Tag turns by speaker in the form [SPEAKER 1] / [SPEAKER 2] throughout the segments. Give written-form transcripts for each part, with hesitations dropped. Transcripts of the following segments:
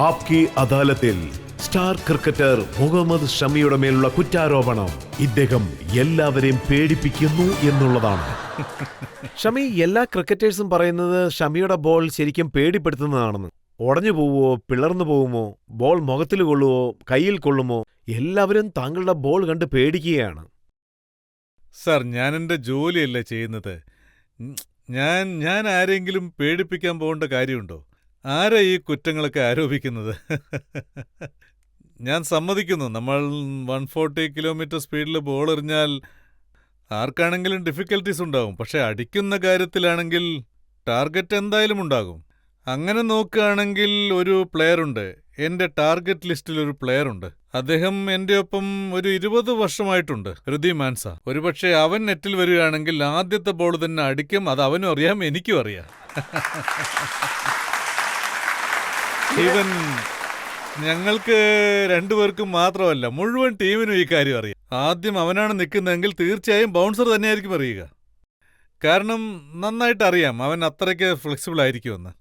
[SPEAKER 1] ആപ്കി അദാലത്തിൽ star cricketer Muhammad ഷമിയുടെ മേലുള്ള കുറ്റാരോപണം ഇദ്ദേഹം എല്ലാവരെയും പേടിപ്പിക്കുന്നു എന്നുള്ളതാണ്. ഷമി, എല്ലാ ക്രിക്കറ്റേഴ്സും പറയുന്നത് ഷമിയുടെ ബോൾ ശരിക്കും പേടിപ്പെടുത്തുന്നതാണെന്ന്. ഉടഞ്ഞു പോവുമോ, പിളർന്നു പോവുമോ, ബോൾ മുഖത്തിൽ കൊള്ളുമോ, കയ്യിൽ കൊള്ളുമോ, എല്ലാവരും താങ്കളുടെ ബോൾ കണ്ട് പേടിക്കുകയാണ്.
[SPEAKER 2] സാർ, ഞാൻ എൻ്റെ ജോലിയല്ലേ ചെയ്യുന്നത്. ഞാൻ ആരെങ്കിലും പേടിപ്പിക്കാൻ പോകേണ്ട കാര്യമുണ്ടോ? ആരാ ഈ കുറ്റങ്ങളൊക്കെ ആരോപിക്കുന്നത്? ഞാൻ സമ്മതിക്കുന്നു, നമ്മൾ 140 കിലോമീറ്റർ സ്പീഡിൽ ബോൾ എറിഞ്ഞാൽ ആർക്കാണെങ്കിലും ഡിഫിക്കൽട്ടീസ് ഉണ്ടാകും. പക്ഷെ അടിക്കുന്ന കാര്യത്തിലാണെങ്കിൽ ടാർഗറ്റ് എന്തായാലും ഉണ്ടാകും. അങ്ങനെ നോക്കുകയാണെങ്കിൽ ഒരു പ്ലെയറുണ്ട്, എൻ്റെ ടാർഗറ്റ് ലിസ്റ്റിൽ ഒരു പ്ലെയറുണ്ട്. അദ്ദേഹം എൻ്റെ ഒപ്പം ഒരു 20 വർഷമായിട്ടുണ്ട്, ഋതി മാൻസ. ഒരുപക്ഷെ അവൻ നെറ്റിൽ വരികയാണെങ്കിൽ ആദ്യത്തെ ബോൾ തന്നെ അടിക്കും. അത് അവനും അറിയാം, എനിക്കും അറിയാം. ഈവൻ ഞങ്ങൾക്ക് രണ്ടുപേർക്കും മാത്രമല്ല, മുഴുവൻ ടീമിനും ഈ കാര്യം അറിയാം. ആദ്യം അവനാണ് നിൽക്കുന്നതെങ്കിൽ തീർച്ചയായും ബൗൺസർ തന്നെയായിരിക്കും അറിയുക. കാരണം നന്നായിട്ട് അറിയാം അവൻ അത്രയ്ക്ക് ഫ്ലെക്സിബിൾ ആയിരിക്കുമെന്ന്.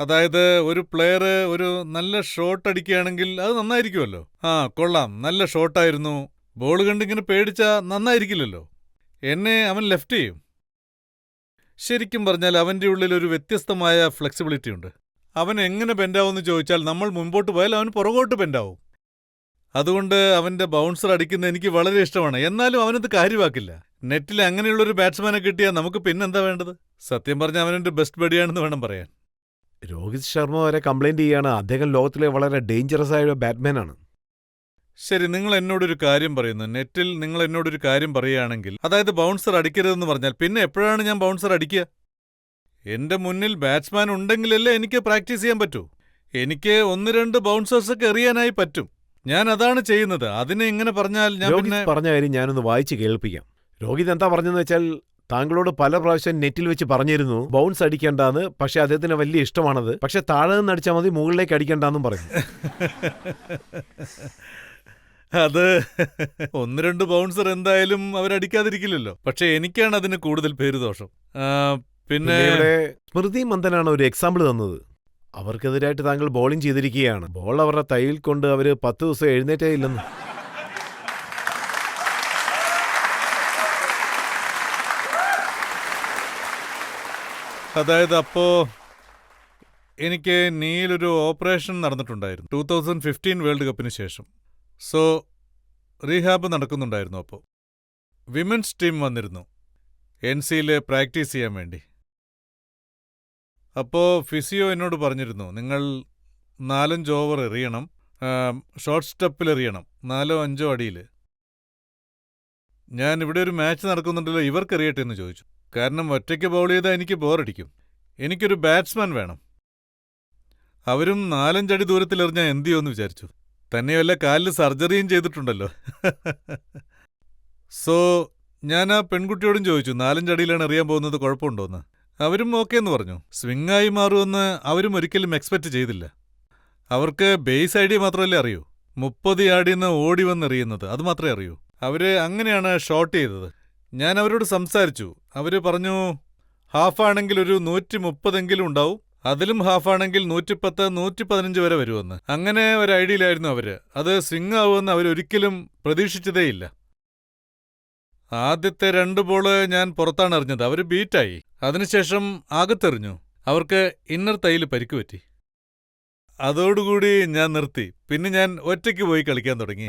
[SPEAKER 2] അതായത് ഒരു പ്ലെയർ ഒരു നല്ല ഷോട്ട് അടിക്കുകയാണെങ്കിൽ അത് നന്നായിരിക്കുമല്ലോ. കൊള്ളാം, നല്ല ഷോട്ടായിരുന്നു, ബോൾ കണ്ടിങ്ങനെ പേടിച്ചാൽ നന്നായിരിക്കില്ലല്ലോ. എന്നെ അവൻ ലെഫ്റ്റ് ചെയ്യും. ശരിക്കും പറഞ്ഞാൽ അവൻ്റെ ഉള്ളിൽ ഒരു വ്യത്യസ്തമായ ഫ്ലെക്സിബിലിറ്റി ഉണ്ട്. അവൻ എങ്ങനെ ബെൻഡാവുമെന്ന് ചോദിച്ചാൽ നമ്മൾ മുമ്പോട്ട് പോയാൽ അവൻ പുറകോട്ട് ബെൻഡാവും. അതുകൊണ്ട് അവൻ്റെ ബൗൺസർ അടിക്കുന്നത് എനിക്ക് വളരെ ഇഷ്ടമാണ്. എന്നാലും അവനത് കാര്യമാക്കില്ല. നെറ്റിൽ അങ്ങനെയുള്ളൊരു ബാറ്റ്സ്മാനെ കിട്ടിയാൽ നമുക്ക് പിന്നെന്താ വേണ്ടത്? സത്യം പറഞ്ഞാൽ അവനെൻ്റെ ബെസ്റ്റ് ബഡിയാണെന്ന് വേണം പറയാൻ.
[SPEAKER 1] രോഹിത് ശർമ്മ വരെ കംപ്ലൈന്റ് ചെയ്യാണ്, അദ്ദേഹം ലോകത്തിലെ വളരെ ഡേഞ്ചറസ് ആയ ബാറ്റ്മാനാണ്.
[SPEAKER 2] ശരി, നിങ്ങൾ എന്നോടൊരു കാര്യം പറയുന്നു. നെറ്റിൽ നിങ്ങൾ എന്നോടൊരു കാര്യം പറയുകയാണെങ്കിൽ, അതായത് ബൗൺസർ അടിക്കരുതെന്ന് പറഞ്ഞാൽ പിന്നെ എപ്പോഴാണ് ഞാൻ ബൗൺസർ അടിക്കുക? എന്റെ മുന്നിൽ ബാറ്റ്സ്മാൻ ഉണ്ടെങ്കിലല്ലേ എനിക്ക് പ്രാക്ടീസ് ചെയ്യാൻ പറ്റൂ. എനിക്ക് 1-2 ബൗൺസേഴ്സൊക്കെ എറിയാനായി പറ്റും. ഞാൻ അതാണ് ചെയ്യുന്നത്. അതിനെ ഇങ്ങനെ പറഞ്ഞാൽ ഞാൻ പിന്നെ
[SPEAKER 1] പറഞ്ഞ കാര്യം ഞാനൊന്ന് വായിച്ച് കേൾപ്പിക്കാം. രോഹിത് എന്താ പറഞ്ഞെന്ന് വെച്ചാൽ, താങ്കളോട് പല പ്രാവശ്യം നെറ്റിൽ വെച്ച് പറഞ്ഞിരുന്നു ബൗൺസ് അടിക്കേണ്ടാന്ന്. പക്ഷെ അദ്ദേഹത്തിന് വലിയ ഇഷ്ടമാണത്. പക്ഷെ താഴെ നിന്ന് അടിച്ചാൽ മതി, മുകളിലേക്ക് അടിക്കണ്ടെന്നും പറഞ്ഞു.
[SPEAKER 2] അത് 1-2 ബൗൺസർ എന്തായാലും അവരടിക്കാതിരിക്കില്ലല്ലോ. പക്ഷെ എനിക്കാണ് അതിന് കൂടുതൽ പേരുദോഷം. പിന്നെ
[SPEAKER 1] സ്മൃതി മന്ദനാണ് ഒരു എക്സാമ്പിൾ തന്നത്. അവർക്കെതിരായിട്ട് താങ്കൾ ബോളിംഗ് ചെയ്തിരിക്കുകയാണ്. ബോൾ അവരുടെ തൈയിൽ കൊണ്ട് അവര് 10 ദിവസം എഴുന്നേറ്റേ ഇല്ലെന്ന്.
[SPEAKER 2] അതായത് എനിക്ക് നീലൊരു ഓപ്പറേഷൻ നടന്നിട്ടുണ്ടായിരുന്നു 2015 വേൾഡ് കപ്പിന് ശേഷം. സോ റീഹാബ് നടക്കുന്നുണ്ടായിരുന്നു. അപ്പോൾ വിമൻസ് ടീം വന്നിരുന്നു NCയിൽ പ്രാക്ടീസ് ചെയ്യാൻ വേണ്ടി. അപ്പോൾ ഫിസിയോ എന്നോട് പറഞ്ഞിരുന്നു, നിങ്ങൾ 4-5 ഓവർ എറിയണം, ഷോർട്ട് സ്റ്റെപ്പിൽ എറിയണം, 4-5 അടിയിൽ. ഞാൻ ഇവിടെ ഒരു മാച്ച് നടക്കുന്നുണ്ടല്ലോ, ഇവർക്ക് എറിയട്ടെ എന്ന് ചോദിച്ചു. കാരണം ഒറ്റയ്ക്ക് ബൗൾ ചെയ്താൽ എനിക്ക് ബോറടിക്കും. എനിക്കൊരു ബാറ്റ്സ്മാൻ വേണം. അവരും 4-5 അടി ദൂരത്തിൽ എറിഞ്ഞാൽ എന്ത് ചെയ്യുമെന്ന് വിചാരിച്ചു. തന്നെയല്ല, കാലിൽ സർജറിയും ചെയ്തിട്ടുണ്ടല്ലോ. സോ ഞാൻ ആ പെൺകുട്ടിയോടും ചോദിച്ചു, 4-5 അടിയിലാണ് എറിയാൻ പോകുന്നത്, കുഴപ്പമുണ്ടോയെന്ന്. അവരും ഓക്കെ എന്ന് പറഞ്ഞു. സ്വിംഗായി മാറുമെന്ന് അവരും ഒരിക്കലും എക്സ്പെക്റ്റ് ചെയ്തില്ല. അവർക്ക് ബേസ് ഐഡിയ മാത്രമല്ലേ അറിയൂ. 30 യാർഡിൽ നിന്ന് ഓടി വന്നെറിയുന്നത്, അത് മാത്രമേ അറിയൂ. അവര് അങ്ങനെയാണ് ഷോട്ട് ചെയ്തത്. ഞാൻ അവരോട് സംസാരിച്ചു. അവര് പറഞ്ഞു, ഹാഫാണെങ്കിൽ ഒരു 130 ഉണ്ടാവും, അതിലും ഹാഫാണെങ്കിൽ 110-115 വരെ വരുമെന്ന്. അങ്ങനെ ഒരു ഐഡിയയിലായിരുന്നു അവര്. അത് സ്വിംഗ് ആവുമെന്ന് അവരൊരിക്കലും പ്രതീക്ഷിച്ചതേയില്ല. ആദ്യത്തെ 2 ബോള് ഞാൻ പുറത്താണ് എറിഞ്ഞത്. അവര് ബീറ്റായി. അതിനുശേഷം അകത്തെറിഞ്ഞു. അവർക്ക് ഇന്നർ തൈയിൽ പരിക്ക് പറ്റി. അതോടുകൂടി ഞാൻ നിർത്തി. പിന്നെ ഞാൻ ഒറ്റയ്ക്ക് പോയി കളിക്കാൻ തുടങ്ങി.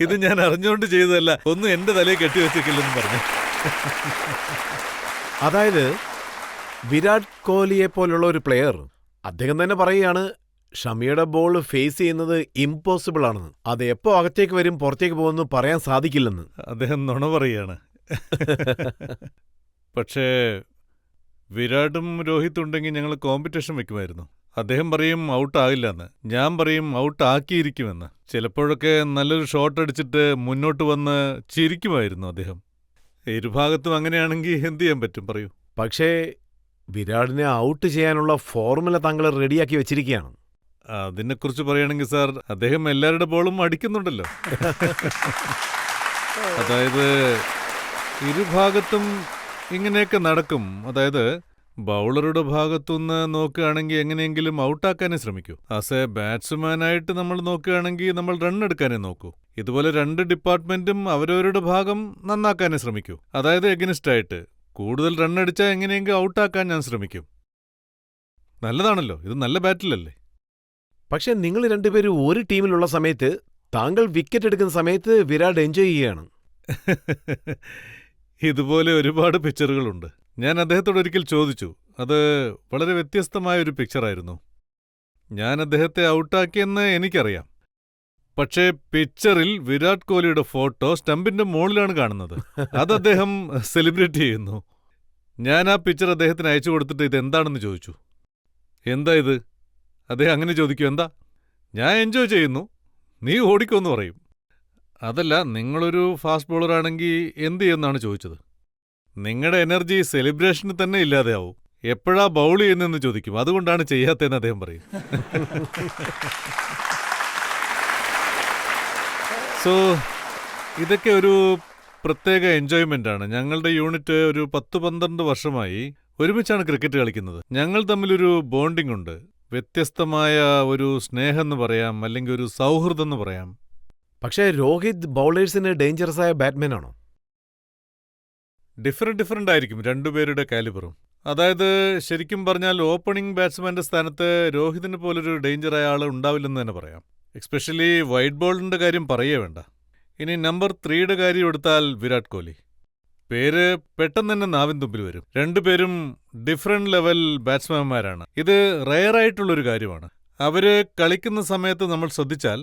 [SPEAKER 2] ഇത് ഞാൻ അറിഞ്ഞുകൊണ്ട് ചെയ്തതല്ല, ഒന്നും എന്റെ തലയിൽ കെട്ടിവെച്ചിട്ടില്ലെന്ന് പറഞ്ഞു.
[SPEAKER 1] അതായത് വിരാട് കോഹ്ലിയെ പോലുള്ള ഒരു പ്ലെയർ, അദ്ദേഹം തന്നെ പറയുകയാണ് ഷമിയുടെ ബോൾ ഫേസ് ചെയ്യുന്നത് ഇമ്പോസിബിൾ ആണെന്ന്. അത് എപ്പോ അകത്തേക്ക് വരും പുറത്തേക്ക് പോകുമെന്ന് പറയാൻ സാധിക്കില്ലെന്ന്
[SPEAKER 2] അദ്ദേഹം നുണ പറയുകയാണ്. പക്ഷേ വിരാടും രോഹിത് ഉണ്ടെങ്കിൽ ഞങ്ങൾ കോമ്പറ്റീഷൻ വെക്കുമായിരുന്നു. അദ്ദേഹം പറയും ഔട്ടാകില്ലെന്ന്, ഞാൻ പറയും ഔട്ടാക്കിയിരിക്കുമെന്ന്. ചിലപ്പോഴൊക്കെ നല്ലൊരു ഷോട്ട് അടിച്ചിട്ട് മുന്നോട്ട് വന്ന് ചിരിക്കുമായിരുന്നു അദ്ദേഹം. ഇരുഭാഗത്തും അങ്ങനെയാണെങ്കിൽ എന്ത് ചെയ്യാൻ പറ്റും പറയൂ.
[SPEAKER 1] പക്ഷേ വിരാടിനെ ഔട്ട് ചെയ്യാനുള്ള ഫോർമുല താങ്കൾ റെഡിയാക്കി വെച്ചിരിക്കുകയാണ്.
[SPEAKER 2] അതിനെക്കുറിച്ച് പറയുകയാണെങ്കിൽ സാർ, അദ്ദേഹം എല്ലാവരുടെ ബോളും അടിക്കുന്നുണ്ടല്ലോ. അതായത് ഇരുഭാഗത്തും ഇങ്ങനെയൊക്കെ നടക്കും. അതായത് ബൗളറുടെ ഭാഗത്തുനിന്ന് നോക്കുകയാണെങ്കിൽ എങ്ങനെയെങ്കിലും ഔട്ടാക്കാനേ ശ്രമിക്കൂ. ആസ് എ ബാറ്റ്സ്മാനായിട്ട് നമ്മൾ നോക്കുകയാണെങ്കിൽ നമ്മൾ റൺ എടുക്കാനേ നോക്കൂ. ഇതുപോലെ രണ്ട് ഡിപ്പാർട്ട്മെന്റും അവരവരുടെ ഭാഗം നന്നാക്കാനേ ശ്രമിക്കൂ. അതായത് എഗനിസ്റ്റ് ആയിട്ട് കൂടുതൽ റൺ അടിച്ചാൽ എങ്ങനെയെങ്കിലും ഔട്ടാക്കാൻ ഞാൻ ശ്രമിക്കും. നല്ലതാണല്ലോ, ഇത് നല്ല ബാറ്റിലല്ലേ.
[SPEAKER 1] പക്ഷെ നിങ്ങൾ രണ്ടുപേരും ഒരു ടീമിലുള്ള സമയത്ത് താങ്കൾ വിക്കറ്റ് എടുക്കുന്ന സമയത്ത് വിരാട് എൻജോയ് ചെയ്യുകയാണ്.
[SPEAKER 2] ഇതുപോലെ ഒരുപാട് പിക്ചറുകളുണ്ട്. ഞാൻ അദ്ദേഹത്തോട് ഒരിക്കൽ ചോദിച്ചു. അത് വളരെ വ്യത്യസ്തമായ ഒരു പിക്ചറായിരുന്നു. ഞാൻ അദ്ദേഹത്തെ ഔട്ടാക്കിയെന്ന് എനിക്കറിയാം. പക്ഷേ പിക്ചറിൽ വിരാട് കോഹ്ലിയുടെ ഫോട്ടോ സ്റ്റമ്പിന്റെ മുകളിലാണ് കാണുന്നത്. അത് അദ്ദേഹം സെലിബ്രേറ്റ് ചെയ്യുന്നു. ഞാൻ ആ പിക്ചർ അദ്ദേഹത്തിന് അയച്ചു കൊടുത്തിട്ട് ഇതെന്താണെന്ന് ചോദിച്ചു. എന്താ ഇത്? അദ്ദേഹം അങ്ങനെ ചോദിക്കൂ, എന്താ? ഞാൻ എൻജോയ് ചെയ്യുന്നു, നീ ഓടിക്കോന്ന് പറയും. അതല്ല, നിങ്ങളൊരു ഫാസ്റ്റ് ബോളറാണെങ്കിൽ എന്ത് ചെയ്യുമെന്നാണ് ചോദിച്ചത്. നിങ്ങളുടെ എനർജി സെലിബ്രേഷന് തന്നെ ഇല്ലാതെയാവും. എപ്പോഴാ ബൗൾ ചെയ്യുന്നതെന്ന് ചോദിക്കും. അതുകൊണ്ടാണ് ചെയ്യാത്തതെന്ന് അദ്ദേഹം പറയും. സോ ഇതൊക്കെ ഒരു പ്രത്യേക എൻജോയ്മെൻ്റാണ്. ഞങ്ങളുടെ യൂണിറ്റ് ഒരു 10-12 വർഷമായി ഒരുമിച്ചാണ് ക്രിക്കറ്റ് കളിക്കുന്നത്. ഞങ്ങൾ തമ്മിലൊരു ബോണ്ടിംഗ് ഉണ്ട്. വ്യത്യസ്തമായ ഒരു സ്നേഹം എന്ന് പറയാം, അല്ലെങ്കിൽ ഒരു സൗഹൃദം എന്ന് പറയാം.
[SPEAKER 1] പക്ഷേ രോഹിത് ബൗളേഴ്സിന് ഡേഞ്ചറസ് ആയ ബാറ്റ്മാൻ ആണോ?
[SPEAKER 2] ഡിഫറെൻ്റ് ആയിരിക്കും രണ്ടുപേരുടെ കാലിബറും. അതായത് ശരിക്കും പറഞ്ഞാൽ ഓപ്പണിംഗ് ബാറ്റ്സ്മാന്റെ സ്ഥാനത്ത് രോഹിതിനെ പോലൊരു ഡേഞ്ചറായ ആൾ ഉണ്ടാവില്ലെന്ന് തന്നെ പറയാം. എക്സ്പെഷ്യലി വൈറ്റ് ബോളിന്റെ കാര്യം പറയേ വേണ്ട. ഇനി നമ്പർ 3യുടെ കാര്യം എടുത്താൽ വിരാട് കോഹ്ലി. പേര് പെട്ടെന്ന് തന്നെ നാവിൻ തുമ്പിൽ വരും. രണ്ടുപേരും ഡിഫറെന്റ് ലെവൽ ബാറ്റ്സ്മാൻമാരാണ്. ഇത് റെയറായിട്ടുള്ളൊരു കാര്യമാണ്. അവര് കളിക്കുന്ന സമയത്ത് നമ്മൾ ശ്രദ്ധിച്ചാൽ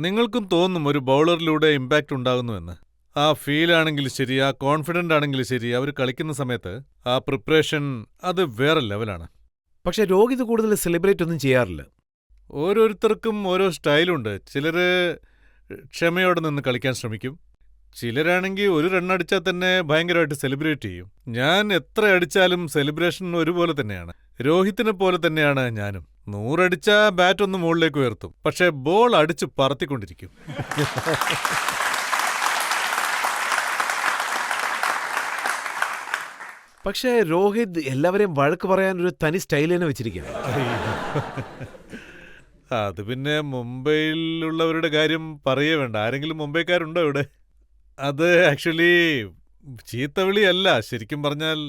[SPEAKER 2] നിങ്ങൾക്കും തോന്നും ഒരു ബൗളറിലൂടെ ഇമ്പാക്റ്റ് ഉണ്ടാകുന്നുവെന്ന്. ആ ഫീലാണെങ്കിൽ ശരി, ആ കോൺഫിഡൻ്റ് ആണെങ്കിൽ ശരി, അവർ കളിക്കുന്ന സമയത്ത് ആ പ്രിപ്പറേഷൻ അത് വേറെ ലെവലാണ്.
[SPEAKER 1] പക്ഷെ രോഹിത് കൂടുതൽ സെലിബ്രേറ്റ് ഒന്നും ചെയ്യാറില്ല.
[SPEAKER 2] ഓരോരുത്തർക്കും ഓരോ സ്റ്റൈലുണ്ട്. ചിലര് ക്ഷമയോടെ നിന്ന് കളിക്കാൻ ശ്രമിക്കും. ചിലരാണെങ്കിൽ ഒരു റണ്ണടിച്ചാൽ തന്നെ ഭയങ്കരമായിട്ട് സെലിബ്രേറ്റ് ചെയ്യും. ഞാൻ എത്ര അടിച്ചാലും സെലിബ്രേഷൻ ഒരുപോലെ തന്നെയാണ്. രോഹിത്തിനെ പോലെ തന്നെയാണ് ഞാനും. 100 അടിച്ചാ ബാറ്റ് ഒന്ന് മുകളിലേക്ക് ഉയർത്തും, പക്ഷേ ബോൾ അടിച്ച് പറത്തിക്കൊണ്ടിരിക്കും.
[SPEAKER 1] പക്ഷേ രോഹിത് എല്ലാവരെയും വഴക്ക് പറയാൻ ഒരു തനി സ്റ്റൈൽ തന്നെ വെച്ചിരിക്കുകയാണ്.
[SPEAKER 2] അത് പിന്നെ മുംബൈയിലുള്ളവരുടെ കാര്യം പറയേ വേണ്ട. ആരെങ്കിലും മുംബൈക്കാരുണ്ടോ ഇവിടെ? അത് ആക്ച്വലി ചീത്തവിളിയല്ല. ശരിക്കും പറഞ്ഞാൽ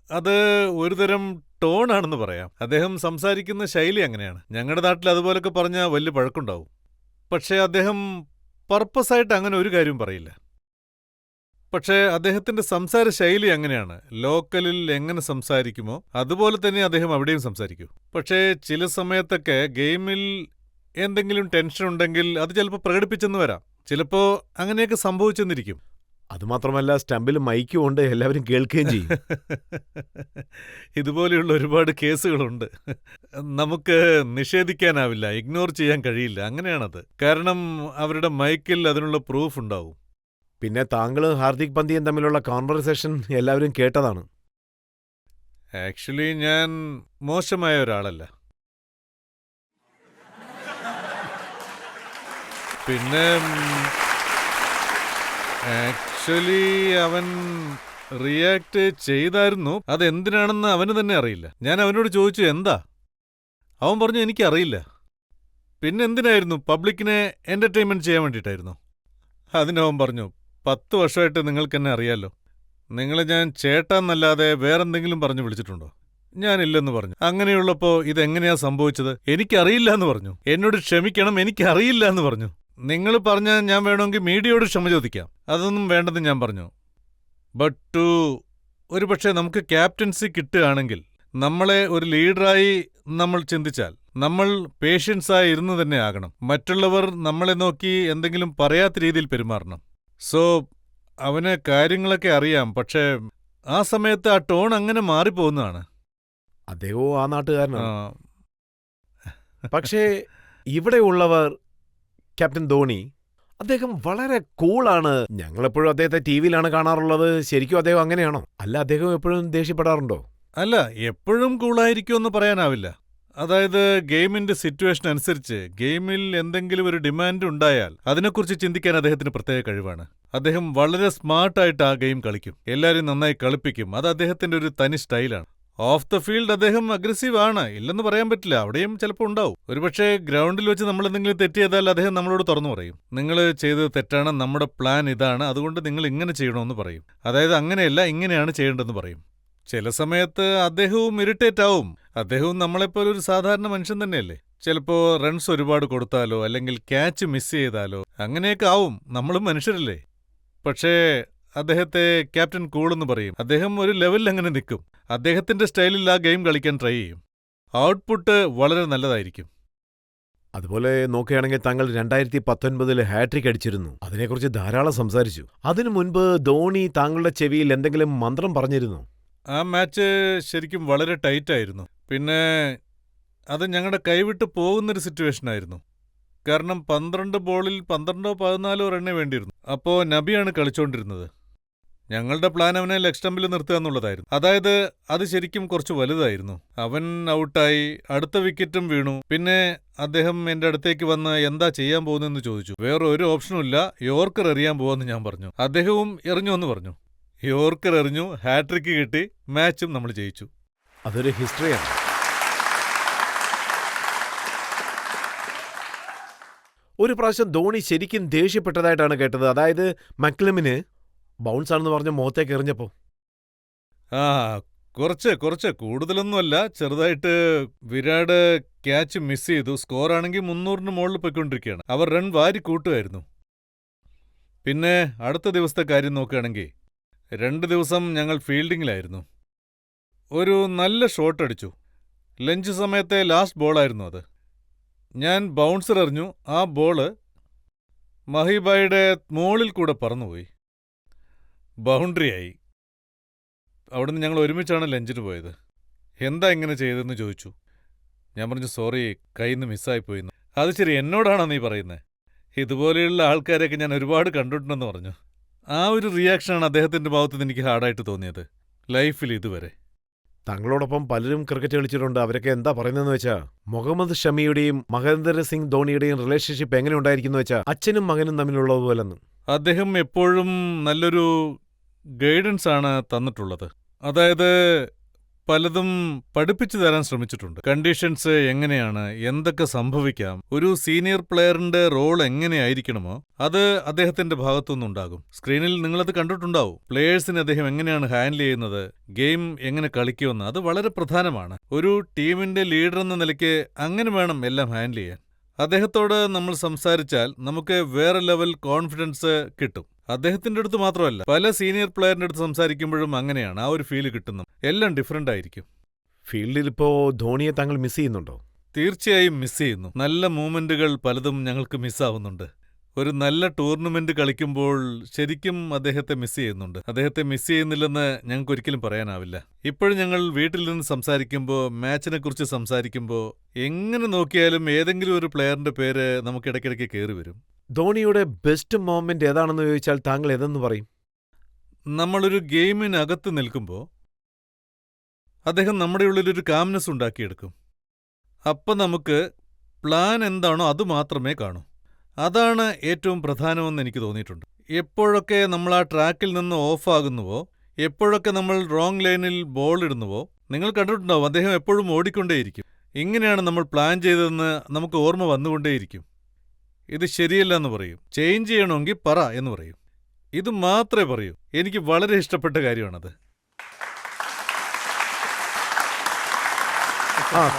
[SPEAKER 2] അത് ഒരുതരം ടോണാണെന്ന് പറയാം. അദ്ദേഹം സംസാരിക്കുന്ന ശൈലി അങ്ങനെയാണ്. ഞങ്ങളുടെ നാട്ടിൽ അതുപോലൊക്കെ പറഞ്ഞാൽ വലിയ പഴക്കുണ്ടാവും. പക്ഷേ അദ്ദേഹം പർപ്പസായിട്ട് അങ്ങനെ ഒരു കാര്യം പറയില്ല. പക്ഷേ അദ്ദേഹത്തിന്റെ സംസാര ശൈലി അങ്ങനെയാണ്. ലോക്കലിൽ എങ്ങനെ സംസാരിക്കുമോ അതുപോലെ തന്നെ അദ്ദേഹം അവിടെയും സംസാരിക്കൂ. പക്ഷേ ചില സമയത്തൊക്കെ ഗെയിമിൽ എന്തെങ്കിലും ടെൻഷൻ ഉണ്ടെങ്കിൽ അത് ചിലപ്പോൾ പ്രകടിപ്പിച്ചെന്ന് വരാം. ചിലപ്പോൾ അങ്ങനെയൊക്കെ സംഭവിച്ചെന്നിരിക്കും.
[SPEAKER 1] അതുമാത്രമല്ല, സ്റ്റമ്പിൽ മൈക്കും കൊണ്ട് എല്ലാവരും കേൾക്കുകയും ചെയ്യും.
[SPEAKER 2] ഇതുപോലെയുള്ള ഒരുപാട് കേസുകളുണ്ട്. നമുക്ക് നിഷേധിക്കാനാവില്ല, ഇഗ്നോർ ചെയ്യാൻ കഴിയില്ല. അങ്ങനെയാണത്. കാരണം അവരുടെ മൈക്കിൽ അതിനുള്ള പ്രൂഫ് ഉണ്ടാവും.
[SPEAKER 1] പിന്നെ താങ്കളും ഹാർദിക് പന്ധ്യയും തമ്മിലുള്ള കോൺവെർസേഷൻ എല്ലാവരും കേട്ടതാണ്.
[SPEAKER 2] ആക്ച്വലി ഞാൻ മോശമായ ഒരാളല്ല. പിന്നെ ആക്ച്വലി അവൻ റിയാക്ട് ചെയ്തായിരുന്നു. അതെന്തിനാണെന്ന് അവന് തന്നെ അറിയില്ല. ഞാൻ അവനോട് ചോദിച്ചു എന്താ. അവൻ പറഞ്ഞു എനിക്കറിയില്ല. പിന്നെ എന്തിനായിരുന്നു? പബ്ലിക്കിനെ എന്റർടൈൻമെന്റ് ചെയ്യാൻ വേണ്ടിയിട്ടായിരുന്നു. അതിനവൻ പറഞ്ഞു 10 വർഷമായിട്ട് നിങ്ങൾക്കെന്നെ അറിയാലോ. നിങ്ങളെ ഞാൻ ചേട്ടാന്നല്ലാതെ വേറെന്തെങ്കിലും പറഞ്ഞു വിളിച്ചിട്ടുണ്ടോ? ഞാനില്ലെന്ന് പറഞ്ഞു. അങ്ങനെയുള്ളപ്പോൾ ഇതെങ്ങനെയാ സംഭവിച്ചത്? എനിക്കറിയില്ല എന്ന് പറഞ്ഞു. എന്നോട് ക്ഷമിക്കണം, എനിക്കറിയില്ല എന്ന് പറഞ്ഞു. നിങ്ങൾ പറഞ്ഞാൽ ഞാൻ വേണമെങ്കിൽ മീഡിയയോട് ക്ഷമ ചോദിക്കാം. അതൊന്നും വേണ്ടെന്ന് ഞാൻ പറഞ്ഞു. ബട്ട് ഒരുപക്ഷെ നമുക്ക് ക്യാപ്റ്റൻസി കിട്ടുകയാണെങ്കിൽ, നമ്മളെ ഒരു ലീഡറായി നമ്മൾ ചിന്തിച്ചാൽ, നമ്മൾ പേഷ്യൻസായി ഇരുന്ന് തന്നെ ആകണം. മറ്റുള്ളവർ നമ്മളെ നോക്കി എന്തെങ്കിലും പറയാത്ത രീതിയിൽ പെരുമാറണം. സോ അവന് കാര്യങ്ങളൊക്കെ അറിയാം. പക്ഷേ ആ സമയത്ത് ആ ടോൺ അങ്ങനെ മാറിപ്പോകുന്നതാണ്.
[SPEAKER 1] അദ്ദേഹവും ആ നാട്ടുകാരനാണ്. പക്ഷേ ഇവിടെയുള്ളവർ, ക്യാപ്റ്റൻ ധോണി, അദ്ദേഹം വളരെ കൂളാണ്. ഞങ്ങളെപ്പോഴും അദ്ദേഹത്തെ ടിവിയിലാണ് കാണാറുള്ളത്. ശരിക്കും അദ്ദേഹം അങ്ങനെയാണോ? അല്ല, അദ്ദേഹം എപ്പോഴും ദേഷ്യപ്പെടാറുണ്ടോ?
[SPEAKER 2] അല്ല, എപ്പോഴും കൂളായിരിക്കുമെന്ന് പറയാനാവില്ല. അതായത് ഗെയിമിന്റെ സിറ്റുവേഷൻ അനുസരിച്ച് ഗെയിമിൽ എന്തെങ്കിലും ഒരു ഡിമാൻഡ് ഉണ്ടായാൽ അതിനെക്കുറിച്ച് ചിന്തിക്കാൻ അദ്ദേഹത്തിന് പ്രത്യേക കഴിവാണ്. അദ്ദേഹം വളരെ സ്മാർട്ടായിട്ട് ആ ഗെയിം കളിക്കും. എല്ലാവരും നന്നായി കളിപ്പിക്കും. അത് അദ്ദേഹത്തിന്റെ ഒരു തനി സ്റ്റൈലാണ്. ഓഫ് ദ ഫീൽഡ് അദ്ദേഹം അഗ്രസീവ് ആണ്, ഇല്ലെന്ന് പറയാൻ പറ്റില്ല. അവിടെയും ചിലപ്പോൾ ഉണ്ടാവും. ഒരുപക്ഷെ ഗ്രൗണ്ടിൽ വെച്ച് നമ്മൾ എന്തെങ്കിലും തെറ്റ് ചെയ്താൽ അദ്ദേഹം നമ്മളോട് തുറന്നു പറയും. നിങ്ങൾ ചെയ്തത് തെറ്റാണ്, നമ്മുടെ പ്ലാൻ ഇതാണ്, അതുകൊണ്ട് നിങ്ങൾ ഇങ്ങനെ ചെയ്യണമെന്ന് പറയും. അതായത് അങ്ങനെയല്ല, ഇങ്ങനെയാണ് ചെയ്യേണ്ടതെന്ന് പറയും. ചില സമയത്ത് അദ്ദേഹവും ഇറിറ്റേറ്റ് ആവും. അദ്ദേഹവും നമ്മളെപ്പോലെ ഒരു സാധാരണ മനുഷ്യൻ തന്നെയല്ലേ. ചിലപ്പോ റൺസ് ഒരുപാട് കൊടുത്താലോ അല്ലെങ്കിൽ ക്യാച്ച് മിസ് ചെയ്താലോ അങ്ങനെയൊക്കെ ആവും. നമ്മളും മനുഷ്യരല്ലേ. പക്ഷേ അദ്ദേഹത്തെ ക്യാപ്റ്റൻ കൂൾ എന്ന് പറയും. അദ്ദേഹം ഒരു ലെവലിൽ അങ്ങനെ നിൽക്കും. അദ്ദേഹത്തിന്റെ സ്റ്റൈലിൽ ആ ഗെയിം കളിക്കാൻ ട്രൈ ചെയ്യും. ഔട്ട്പുട്ട് വളരെ നല്ലതായിരിക്കും.
[SPEAKER 1] അതുപോലെ നോക്കുകയാണെങ്കിൽ താങ്കൾ 2019 ഹാട്രിക് അടിച്ചിരുന്നു. അതിനെക്കുറിച്ച് ധാരാളം സംസാരിച്ചു. അതിനു മുൻപ് ധോണി താങ്കളുടെ ചെവിയിൽ എന്തെങ്കിലും മന്ത്രം പറഞ്ഞിരുന്നു?
[SPEAKER 2] ആ മാച്ച് ശരിക്കും വളരെ ടൈറ്റായിരുന്നു. പിന്നെ അത് ഞങ്ങളുടെ കൈവിട്ട് പോകുന്നൊരു സിറ്റുവേഷനായിരുന്നു. കാരണം 12 ബോളിൽ 12 14 റണ്ണേ വേണ്ടിയിരുന്നു. അപ്പോൾ നബിയാണ് കളിച്ചോണ്ടിരുന്നത്. ഞങ്ങളുടെ പ്ലാൻ അവനെ ലെഗ് സ്റ്റമ്പിൽ നിർത്തുക എന്നുള്ളതായിരുന്നു. അതായത് അത് ശരിക്കും കുറച്ച് വലുതായിരുന്നു. അവൻ ഔട്ടായി, അടുത്ത വിക്കറ്റും വീണു. പിന്നെ അദ്ദേഹം എൻ്റെ അടുത്തേക്ക് വന്ന് എന്താ ചെയ്യാൻ പോകുന്നതെന്ന് ചോദിച്ചു. വേറെ ഒരു ഓപ്ഷനും ഇല്ല, യോർക്കർ എറിയാൻ പോവാന്ന് ഞാൻ പറഞ്ഞു. അദ്ദേഹവും എറിഞ്ഞു എന്ന് പറഞ്ഞു. യോർക്കർ എറിഞ്ഞു, ഹാട്രിക്ക് കിട്ടി, മാച്ചും നമ്മൾ ജയിച്ചു.
[SPEAKER 1] അതൊരു ഹിസ്റ്ററിയാണ്. ഒരു പ്രാവശ്യം ധോണി ശരിക്കും ദേഷ്യപ്പെട്ടതായിട്ടാണ് കേട്ടത്. അതായത് മക്ലമിന് ബൗൺസ് ആണെന്ന് പറഞ്ഞ മുഖത്തേക്ക് എറിഞ്ഞപ്പോ.
[SPEAKER 2] ആ കുറച്ച് കൂടുതലൊന്നുമല്ല, ചെറുതായിട്ട്. വിരാട് ക്യാച്ച് മിസ് ചെയ്തു. സ്കോർ ആണെങ്കിൽ 300-ന് മുകളിൽ പോയിക്കൊണ്ടിരിക്കുകയാണ്. അവർ റൺ വാരി കൂട്ടുമായിരുന്നു. പിന്നെ അടുത്ത ദിവസത്തെ കാര്യം നോക്കുകയാണെങ്കിൽ 2 ദിവസം ഞങ്ങൾ ഫീൽഡിങ്ങിലായിരുന്നു. ഒരു നല്ല ഷോട്ട് അടിച്ചു. ലഞ്ച് സമയത്തെ ലാസ്റ്റ് ബോളായിരുന്നു അത്. ഞാൻ ബൗൺസർ എറിഞ്ഞു. ആ ബോള് മഹിബായുടെ മോളിൽ കൂടെ പറന്നുപോയി. ബൗണ്ടറിയായി. അവിടുന്ന് ഞങ്ങൾ ഒരുമിച്ചാണ് ലഞ്ചിന് പോയത്. എന്താ ഇങ്ങനെ ചെയ്തതെന്ന് ചോദിച്ചു. ഞാൻ പറഞ്ഞു സോറി, കയ്യിൽ നിന്ന് മിസ്സായിപ്പോയിന്ന്. അത് ശരി, എന്നോടാണോ നീ പറയുന്നത്? ഇതുപോലെയുള്ള ആൾക്കാരെയൊക്കെ ഞാൻ ഒരുപാട് കണ്ടിട്ടുണ്ടെന്ന് പറഞ്ഞു. ആ ഒരു റിയാക്ഷനാണ് അദ്ദേഹത്തിന്റെ ഭാഗത്ത് നിന്ന് എനിക്ക് ഹാർഡായിട്ട് തോന്നിയത് ലൈഫിൽ ഇതുവരെ.
[SPEAKER 1] താങ്കളോടൊപ്പം പലരും ക്രിക്കറ്റ് കളിച്ചിട്ടുണ്ട്. അവരൊക്കെ എന്താ പറയുന്നതെന്ന് വെച്ചാൽ മുഹമ്മദ് ഷമിയുടെയും മഹേന്ദ്ര സിംഗ് ധോണിയുടെയും റിലേഷൻഷിപ്പ് എങ്ങനെ ഉണ്ടായിരിക്കുന്നു വെച്ചാൽ അച്ഛനും മകനും തമ്മിലുള്ളതുപോലെന്ന്.
[SPEAKER 2] അദ്ദേഹം എപ്പോഴും നല്ലൊരു ഗൈഡൻസ് ആണ് തന്നിട്ടുള്ളത്. അതായത് പലതും പഠിപ്പിച്ചു തരാൻ ശ്രമിച്ചിട്ടുണ്ട്. കണ്ടീഷൻസ് എങ്ങനെയാണ്, എന്തൊക്കെ സംഭവിക്കാം, ഒരു സീനിയർ പ്ലെയറിന്റെ റോൾ എങ്ങനെയായിരിക്കണമോ അത് അദ്ദേഹത്തിന്റെ ഭാഗത്തുനിന്നുണ്ടാകും. സ്ക്രീനിൽ നിങ്ങളത് കണ്ടിട്ടുണ്ടാവും. പ്ലേയേഴ്സിനെ അദ്ദേഹം എങ്ങനെയാണ് ഹാൻഡിൽ ചെയ്യുന്നത്, ഗെയിം എങ്ങനെ കളിക്കുമെന്ന്, അത് വളരെ പ്രധാനമാണ്. ഒരു ടീമിന്റെ ലീഡർ എന്ന നിലയ്ക്ക് അങ്ങനെ വേണം എല്ലാം ഹാൻഡിൽ ചെയ്യാൻ. അദ്ദേഹത്തോട് നമ്മൾ സംസാരിച്ചാൽ നമുക്ക് വേറെ ലെവൽ കോൺഫിഡൻസ് കിട്ടും. അദ്ദേഹത്തിന്റെ അടുത്ത് മാത്രമല്ല, പല സീനിയർ പ്ലെയറിന്റെ അടുത്ത് സംസാരിക്കുമ്പോഴും അങ്ങനെയാണ്. ആ ഒരു ഫീല് കിട്ടുന്നു. എല്ലാം ഡിഫറൻ്റ് ആയിരിക്കും.
[SPEAKER 1] ഫീൽഡിൽ ഇപ്പോ ധോണിയെ താങ്കൾ മിസ് ചെയ്യുന്നുണ്ടോ?
[SPEAKER 2] തീർച്ചയായും മിസ് ചെയ്യുന്നു. നല്ല മൂമെന്റുകൾ പലതും ഞങ്ങൾക്ക് മിസ്സാവുന്നുണ്ട്. ഒരു നല്ല ടൂർണമെന്റ് കളിക്കുമ്പോൾ ശരിക്കും അദ്ദേഹത്തെ മിസ് ചെയ്യുന്നുണ്ട്. അദ്ദേഹത്തെ മിസ് ചെയ്യുന്നില്ലെന്ന് ഞങ്ങൾക്ക് ഒരിക്കലും പറയാനാവില്ല. ഇപ്പോഴും ഞങ്ങൾ വീട്ടിൽ നിന്ന് സംസാരിക്കുമ്പോൾ, മാച്ചിനെ കുറിച്ച് സംസാരിക്കുമ്പോൾ, എങ്ങനെ നോക്കിയാലും ഏതെങ്കിലും ഒരു പ്ലെയറിന്റെ പേര് നമുക്ക് ഇടയ്ക്കിടയ്ക്ക് കയറി വരും.
[SPEAKER 1] ധോണിയുടെ ബെസ്റ്റ് മൊമെന്റ് ഏതാണെന്ന് ചോദിച്ചാൽ താങ്കൾ ഏതെന്ന് പറയും?
[SPEAKER 2] നമ്മളൊരു ഗെയിമിനകത്ത് നിൽക്കുമ്പോൾ അദ്ദേഹം നമ്മുടെ ഉള്ളിലൊരു കാംനെസ് ഉണ്ടാക്കിയെടുക്കും. അപ്പം നമുക്ക് പ്ലാൻ എന്താണോ അത് മാത്രമേ കാണൂ. അതാണ് ഏറ്റവും പ്രധാനമെന്ന് എനിക്ക് തോന്നിയിട്ടുണ്ട്. എപ്പോഴൊക്കെ നമ്മൾ ആ ട്രാക്കിൽ നിന്ന് ഓഫാകുന്നുവോ, എപ്പോഴൊക്കെ നമ്മൾ റോങ് ലൈനിൽ ബോൾ ഇടുന്നുവോ, നിങ്ങൾ കണ്ടിട്ടുണ്ടാവും അദ്ദേഹം എപ്പോഴും ഓടിക്കൊണ്ടേയിരിക്കും. ഇങ്ങനെയാണ് നമ്മൾ പ്ലാൻ ചെയ്തതെന്ന് നമുക്ക് ഓർമ്മ വന്നുകൊണ്ടേയിരിക്കും. ഇത് ശരിയല്ല എന്ന് പറയും. ചേഞ്ച് ചെയ്യണമെങ്കിൽ പറ എന്ന് പറയും. ഇത് മാത്രമേ പറയൂ. എനിക്ക് വളരെ ഇഷ്ടപ്പെട്ട കാര്യമാണത്.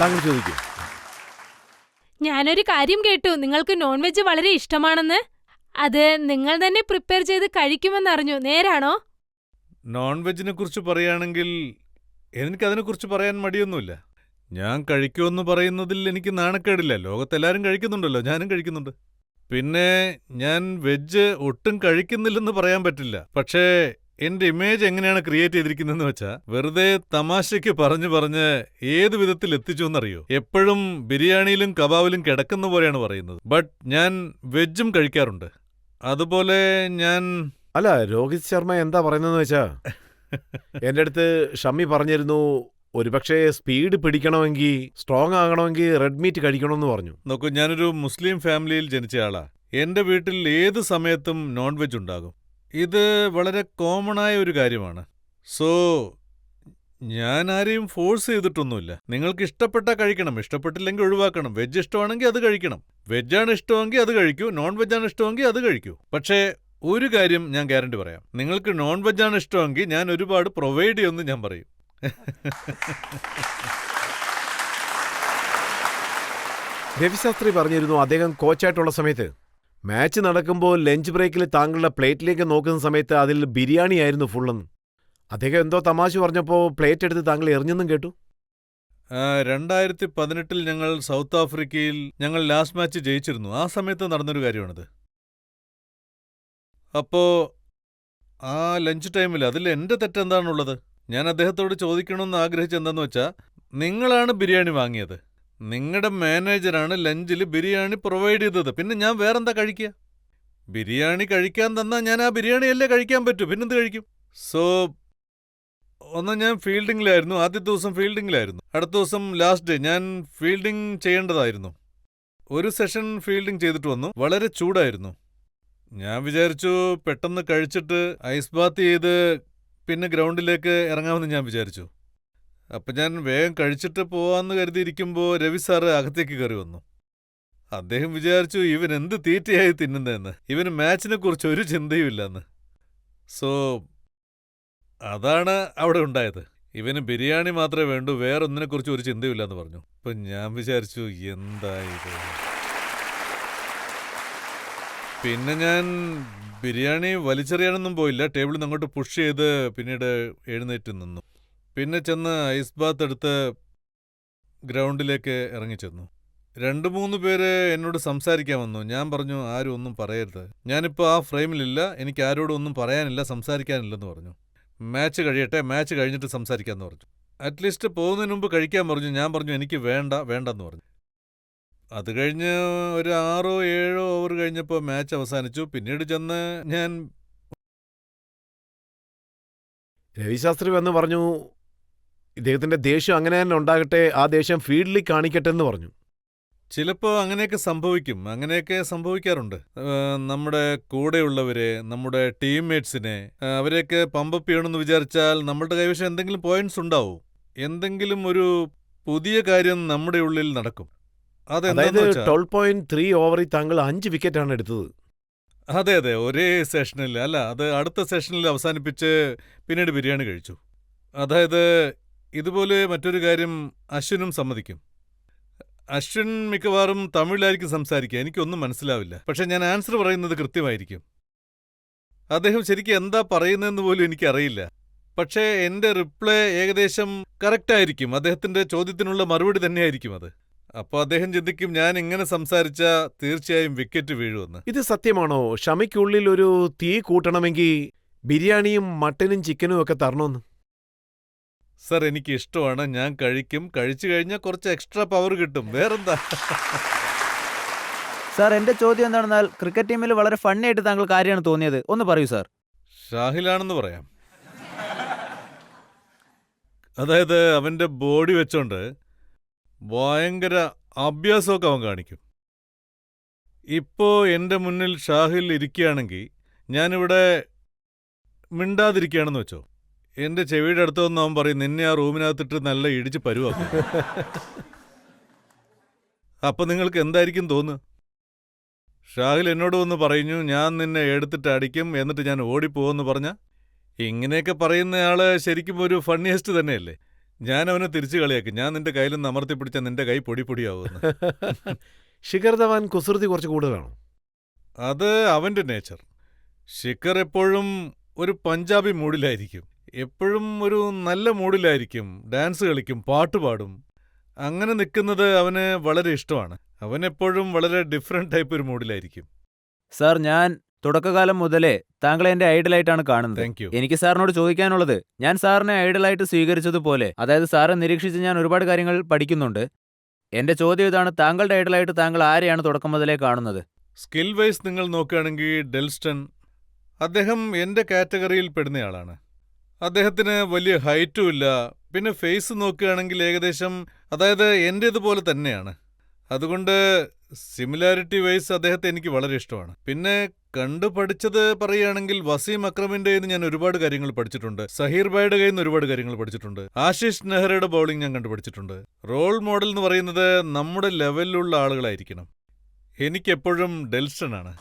[SPEAKER 1] താങ്കൾ ചോദിക്കും.
[SPEAKER 3] ഞാനൊരു കാര്യം കേട്ടു, നിങ്ങൾക്ക് നോൺ വെജ് വളരെ ഇഷ്ടമാണെന്ന്. അത് നിങ്ങൾ തന്നെ പ്രിപ്പയർ ചെയ്ത് കഴിക്കുമെന്നറിഞ്ഞു. നേരാണോ?
[SPEAKER 2] നോൺ വെജിനെ കുറിച്ച് പറയുകയാണെങ്കിൽ എനിക്കതിനെക്കുറിച്ച് പറയാൻ മടിയൊന്നുമില്ല. ഞാൻ കഴിക്കുമെന്ന് പറയുന്നതിൽ എനിക്ക് നാണക്കേടില്ല. ലോകത്തെല്ലാവരും കഴിക്കുന്നുണ്ടല്ലോ, ഞാനും കഴിക്കുന്നുണ്ട്. പിന്നെ ഞാൻ വെജ് ഒട്ടും കഴിക്കുന്നില്ലെന്ന് പറയാൻ പറ്റില്ല. പക്ഷേ എന്റെ ഇമേജ് എങ്ങനെയാണ് ക്രിയേറ്റ് ചെയ്തിരിക്കുന്നതെന്ന് വെച്ചാൽ വെറുതെ തമാശയ്ക്ക് പറഞ്ഞ് ഏത് വിധത്തിൽ എത്തിച്ചു എന്നറിയോ? എപ്പോഴും ബിരിയാണിയിലും കബാബിലും കിടക്കുന്ന പോലെയാണ് പറയുന്നത്. ബട്ട് ഞാൻ വെജും കഴിക്കാറുണ്ട്. അതുപോലെ ഞാൻ
[SPEAKER 1] അല്ല, രോഹിത് ശർമ്മ എന്താ പറയുന്നതെന്ന് വെച്ചാ എന്റെ അടുത്ത് ഷമ്മി പറഞ്ഞിരുന്നു, ഒരുപക്ഷെ സ്പീഡ് പിടിക്കണമെങ്കിൽ, സ്ട്രോങ് ആകണമെങ്കിൽ റെഡ് മീറ്റ് കഴിക്കണമെന്ന് പറഞ്ഞു.
[SPEAKER 2] നോക്കൂ, ഞാനൊരു മുസ്ലിം ഫാമിലിയിൽ ജനിച്ചയാളാ. എന്റെ വീട്ടിൽ ഏത് സമയത്തും നോൺ വെജ് ഉണ്ടാകും. ഇത് വളരെ കോമണായ ഒരു കാര്യമാണ്. സോ ഞാൻ ആരെയും ഫോഴ്സ് ചെയ്തിട്ടൊന്നുമില്ല. നിങ്ങൾക്ക് ഇഷ്ടപ്പെട്ടാൽ കഴിക്കണം, ഇഷ്ടപ്പെട്ടില്ലെങ്കിൽ ഒഴിവാക്കണം. വെജ് ഇഷ്ടമാണെങ്കിൽ അത് കഴിക്കണം. വെജാണ് ഇഷ്ടമെങ്കിൽ അത് കഴിക്കൂ, നോൺ വെജാണ് ഇഷ്ടമെങ്കിൽ അത് കഴിക്കൂ. പക്ഷേ ഒരു കാര്യം ഞാൻ ഗ്യാരണ്ടി പറയാം, നിങ്ങൾക്ക് നോൺ വെജാണ് ഇഷ്ടമെങ്കിൽ ഞാൻ ഒരുപാട് പ്രൊവൈഡ് ചെയ്യുമെന്ന് ഞാൻ പറയും.
[SPEAKER 1] രവിശാസ്ത്രി പറഞ്ഞിരുന്നു അദ്ദേഹം കോച്ചായിട്ടുള്ള സമയത്ത് മാച്ച് നടക്കുമ്പോൾ ലഞ്ച് ബ്രേക്കിൽ താങ്കളുടെ പ്ലേറ്റിലേക്ക് നോക്കുന്ന സമയത്ത് അതിൽ ബിരിയാണി ആയിരുന്നു ഫുള്ളെന്ന്. അദ്ദേഹം എന്തോ തമാശ പറഞ്ഞപ്പോൾ പ്ലേറ്റ് എടുത്ത് താങ്കൾ എറിഞ്ഞെന്നും കേട്ടു.
[SPEAKER 2] 2018 ഞങ്ങൾ സൗത്ത് ആഫ്രിക്കയിൽ ഞങ്ങൾ ലാസ്റ്റ് മാച്ച് ജയിച്ചിരുന്നു. ആ സമയത്ത് നടന്നൊരു കാര്യമാണിത്. അപ്പോ ആ ലഞ്ച് ടൈമിൽ അതിൽ എൻ്റെ തെറ്റെന്താണുള്ളത്? ഞാൻ അദ്ദേഹത്തോട് ചോദിക്കണമെന്ന് ആഗ്രഹിച്ചെന്താന്ന് വെച്ചാൽ, നിങ്ങളാണ് ബിരിയാണി വാങ്ങിയത്, നിങ്ങളുടെ മാനേജറാണ് ലഞ്ചിൽ ബിരിയാണി പ്രൊവൈഡ് ചെയ്തത്, പിന്നെ ഞാൻ വേറെന്താ കഴിക്കുക? ബിരിയാണി കഴിക്കാൻ തന്നാൽ ഞാൻ ആ ബിരിയാണിയല്ലേ കഴിക്കാൻ പറ്റൂ, പിന്നെന്ത് കഴിക്കും? സോ ഒന്ന് ഞാൻ ഫീൽഡിങ്ങിലായിരുന്നു, ആദ്യത്തെ ദിവസം ഫീൽഡിങ്ങിലായിരുന്നു. അടുത്ത ദിവസം ലാസ്റ്റ് ഡേ ഞാൻ ഫീൽഡിംഗ് ചെയ്യേണ്ടതായിരുന്നു. ഒരു സെഷൻ ഫീൽഡിംഗ് ചെയ്തിട്ട് വന്നു, വളരെ ചൂടായിരുന്നു. ഞാൻ വിചാരിച്ചു പെട്ടെന്ന് കഴിച്ചിട്ട് ഐസ് ബാത്ത് ചെയ്ത് പിന്നെ ഗ്രൗണ്ടിലേക്ക് ഇറങ്ങാമെന്ന് ഞാൻ വിചാരിച്ചു. അപ്പം ഞാൻ വേഗം കഴിച്ചിട്ട് പോവാമെന്ന് കരുതിയിരിക്കുമ്പോൾ രവി സാറ് അകത്തേക്ക് കയറി വന്നു. അദ്ദേഹം വിചാരിച്ചു ഇവൻ എന്ത് തീറ്റയായി തിന്നുന്നതെന്ന്, ഇവന് മാച്ചിനെ കുറിച്ച് ഒരു ചിന്തയും ഇല്ലെന്ന്. സോ അതാണ് അവിടെ ഉണ്ടായത്. ഇവന് ബിരിയാണി മാത്രമേ വേണ്ടൂ, വേറൊന്നിനെക്കുറിച്ച് ഒരു ചിന്തയില്ലെന്ന് പറഞ്ഞു. അപ്പം ഞാൻ വിചാരിച്ചു എന്താ ഇത്. പിന്നെ ഞാൻ ബിരിയാണി വലിച്ചെറിയാനൊന്നും പോയില്ല, ടേബിളിൽ നിന്ന് അങ്ങോട്ട് പുഷ് ചെയ്ത് പിന്നീട് എഴുന്നേറ്റ് നിന്നു. പിന്നെ ചെന്ന് ഐസ് ബാത്ത് എടുത്ത് ഗ്രൗണ്ടിലേക്ക് ഇറങ്ങിച്ചെന്നു. 2-3 പേര് എന്നോട് സംസാരിക്കാൻ വന്നു. ഞാൻ പറഞ്ഞു ആരും ഒന്നും പറയരുത്, ഞാനിപ്പോൾ ആ ഫ്രെയിമിലില്ല, എനിക്ക് ആരോടും ഒന്നും പറയാനില്ല, സംസാരിക്കാനില്ലെന്ന് പറഞ്ഞു. മാച്ച് കഴിയട്ടെ, മാച്ച് കഴിഞ്ഞിട്ട് സംസാരിക്കാമെന്ന് പറഞ്ഞു. അറ്റ്ലീസ്റ്റ് പോകുന്നതിന് മുമ്പ് കഴിക്കാൻ പറഞ്ഞു. ഞാൻ പറഞ്ഞു എനിക്ക് വേണ്ടെന്ന് പറഞ്ഞു. അത് കഴിഞ്ഞ് ഒരു 6-7 ഓവർ കഴിഞ്ഞപ്പോൾ മാച്ച് അവസാനിച്ചു. പിന്നീട് ചെന്ന് ഞാൻ
[SPEAKER 1] രവിശാസ്ത്രി വന്ന് പറഞ്ഞു ഇദ്ദേഹത്തിന്റെ ദേഷ്യം അങ്ങനെ തന്നെ ഉണ്ടാകട്ടെ, ആ ദേഷ്യം ഫീൽഡിൽ കാണിക്കട്ടെ എന്ന് പറഞ്ഞു.
[SPEAKER 2] ചിലപ്പോൾ അങ്ങനെയൊക്കെ സംഭവിക്കാറുണ്ട്. നമ്മുടെ കൂടെയുള്ളവരെ, നമ്മുടെ ടീംമേറ്റ്സിനെ, അവരെയൊക്കെ പമ്പപ്പ് ചെയ്യണമെന്ന് വിചാരിച്ചാൽ നമ്മളുടെ കൈവശം എന്തെങ്കിലും പോയിന്റ്സ് ഉണ്ടാവും, എന്തെങ്കിലും ഒരു പുതിയ കാര്യം നമ്മുടെ ഉള്ളിൽ നടക്കും.
[SPEAKER 1] അതായത് 12.3 ഓവറിൽ താങ്കൾ 5 വിക്കറ്റാണ് എടുത്തത്.
[SPEAKER 2] അതെ, ഒരേ സെഷനിൽ അല്ല, അത് അടുത്ത സെഷനിൽ അവസാനിപ്പിച്ച് പിന്നീട് ബിരിയാണി കഴിച്ചു. അതായത് ഇതുപോലെ മറ്റൊരു കാര്യം അശ്വിനും സമ്മതിക്കും. അശ്വിൻ മിക്കവാറും തമിഴിലായിരിക്കും സംസാരിക്കുക, എനിക്കൊന്നും മനസ്സിലാവില്ല. പക്ഷെ ഞാൻ ആൻസർ പറയുന്നത് കൃത്യമായിരിക്കും. അദ്ദേഹം ശരിക്കും എന്താ പറയുന്നതെന്ന് പോലും എനിക്കറിയില്ല. പക്ഷേ എൻ്റെ റിപ്ലൈ ഏകദേശം കറക്റ്റായിരിക്കും, അദ്ദേഹത്തിൻ്റെ ചോദ്യത്തിനുള്ള മറുപടി തന്നെയായിരിക്കും അത്. അപ്പോൾ അദ്ദേഹം ചിന്തിക്കും ഞാൻ ഇങ്ങനെ സംസാരിച്ചാൽ തീർച്ചയായും വിക്കറ്റ് വീഴുമെന്ന്.
[SPEAKER 1] ഇത് സത്യമാണോ? ഷമിക്കുള്ളിൽ ഒരു തീ കൂട്ടണമെങ്കിൽ ബിരിയാണിയും മട്ടനും ചിക്കനും ഒക്കെ തരണമെന്ന്?
[SPEAKER 2] സർ എനിക്ക് ഇഷ്ടമാണ്, ഞാൻ കഴിക്കും. കഴിച്ചു കഴിഞ്ഞാൽ കുറച്ച് എക്സ്ട്രാ പവർ കിട്ടും, വേറെന്താ.
[SPEAKER 4] സാർ എന്റെ ചോദ്യം എന്താണെന്നാൽ ക്രിക്കറ്റ് ടീമിൽ വളരെ ഫണ്ണി ആയിട്ട് താങ്കൾ കാര്യമാണ് തോന്നിയത്, ഒന്ന് പറയൂ സാർ.
[SPEAKER 2] ഷാഹിലാണെന്ന് പറയാം. അതായത് അവൻ്റെ ബോഡി വെച്ചോണ്ട് ഭയങ്കര അഭ്യാസമൊക്കെ അവൻ കാണിക്കും. ഇപ്പോൾ എൻ്റെ മുന്നിൽ ഷാഹിൽ ഇരിക്കുകയാണെങ്കിൽ ഞാനിവിടെ മിണ്ടാതിരിക്കുകയാണെന്ന് വെച്ചോ, എൻ്റെ ചെവിയുടെ അടുത്ത് വന്ന് അവൻ പറയും നിന്നെ ആ റൂമിനകത്തിട്ട് നല്ല ഇടിച്ച് പരുവാക്കും. അപ്പം നിങ്ങൾക്ക് എന്തായിരിക്കും തോന്നുക? ഷാഹിൽ എന്നോട് വന്ന് പറഞ്ഞു ഞാൻ നിന്നെ എടുത്തിട്ട് അടിക്കും, എന്നിട്ട് ഞാൻ ഓടിപ്പോവെന്ന് പറഞ്ഞാൽ, ഇങ്ങനെയൊക്കെ പറയുന്നയാള് ശരിക്കും ഒരു ഫണ്ണിയസ്റ്റ് തന്നെയല്ലേ. ഞാൻ അവനെ തിരിച്ചു കളിയാക്കും, ഞാൻ നിന്റെ കയ്യിൽ നിന്ന് അമർത്തി പിടിച്ചാൽ നിന്റെ കൈ പൊടിയാവുമെന്ന്.
[SPEAKER 1] ശിഖർ ധവാൻ കുസൃതി കുറച്ച് കൂടുതലാണോ?
[SPEAKER 2] അത് അവൻ്റെ നേച്ചർ. ശിഖർ എപ്പോഴും ഒരു പഞ്ചാബി മൂഡിലായിരിക്കും, എപ്പോഴും ഒരു നല്ല മൂഡിലായിരിക്കും, ഡാൻസ് കളിക്കും, പാട്ട് പാടും. അങ്ങനെ നിൽക്കുന്നത് അവന് വളരെ ഇഷ്ടമാണ്. അവൻ എപ്പോഴും വളരെ ഡിഫറെന്റ് ടൈപ്പ് ഒരു മൂഡിലായിരിക്കും.
[SPEAKER 4] സാർ ഞാൻ തുടക്കകാലം മുതലേ താങ്കളെ എന്റെ ഐഡലായിട്ടാണ് കാണുന്നത്.
[SPEAKER 2] Thank you.
[SPEAKER 4] എനിക്ക് സാറിനോട് ചോദിക്കാനുള്ളത്, ഞാൻ സാറിനെ ഐഡലായിട്ട് സ്വീകരിച്ചതുപോലെ, അതായത് സാറെ നിരീക്ഷിച്ച് ഞാൻ ഒരുപാട് കാര്യങ്ങൾ പഠിക്കുന്നുണ്ട്. എന്റെ ചോദ്യം ഇതാണ്, താങ്കളുടെ ഐഡലായിട്ട് താങ്കൾ ആരെയാണ് തുടക്കം മുതലേ കാണുന്നത്?
[SPEAKER 2] സ്കിൽ വൈസ് നിങ്ങൾ നോക്കുകയാണെങ്കിൽ ഡെൽസ്റ്റൺ, അദ്ദേഹം എൻ്റെ കാറ്റഗറിയിൽ പെടുന്നയാളാണ്. അദ്ദേഹത്തിന് വലിയ ഹൈറ്റും ഇല്ല, പിന്നെ ഫേസ് നോക്കുകയാണെങ്കിൽ ഏകദേശം, അതായത് എൻ്റേതുപോലെ തന്നെയാണ്. അതുകൊണ്ട് സിമിലാരിറ്റി വൈസ് അദ്ദേഹത്തെ എനിക്ക് വളരെ ഇഷ്ടമാണ്. പിന്നെ കണ്ടു പഠിച്ചത് പറയുകയാണെങ്കിൽ വസീം അക്രമിന്റെ കയ്യിൽ നിന്ന് ഞാൻ ഒരുപാട് കാര്യങ്ങൾ പഠിച്ചിട്ടുണ്ട്. സഹീർ ഭായിയുടെ കയ്യിൽ നിന്ന് ഒരുപാട് കാര്യങ്ങൾ പഠിച്ചിട്ടുണ്ട്. ആശിഷ് നെഹ്റയുടെ ബൗളിംഗ് ഞാൻ കണ്ടുപഠിച്ചിട്ടുണ്ട്. റോൾ മോഡൽ എന്ന് പറയുന്നത് നമ്മുടെ ലെവലിലുള്ള ആളുകളായിരിക്കണം. എനിക്കെപ്പോഴും ഡെൽസ്റ്റൺ ആണ്.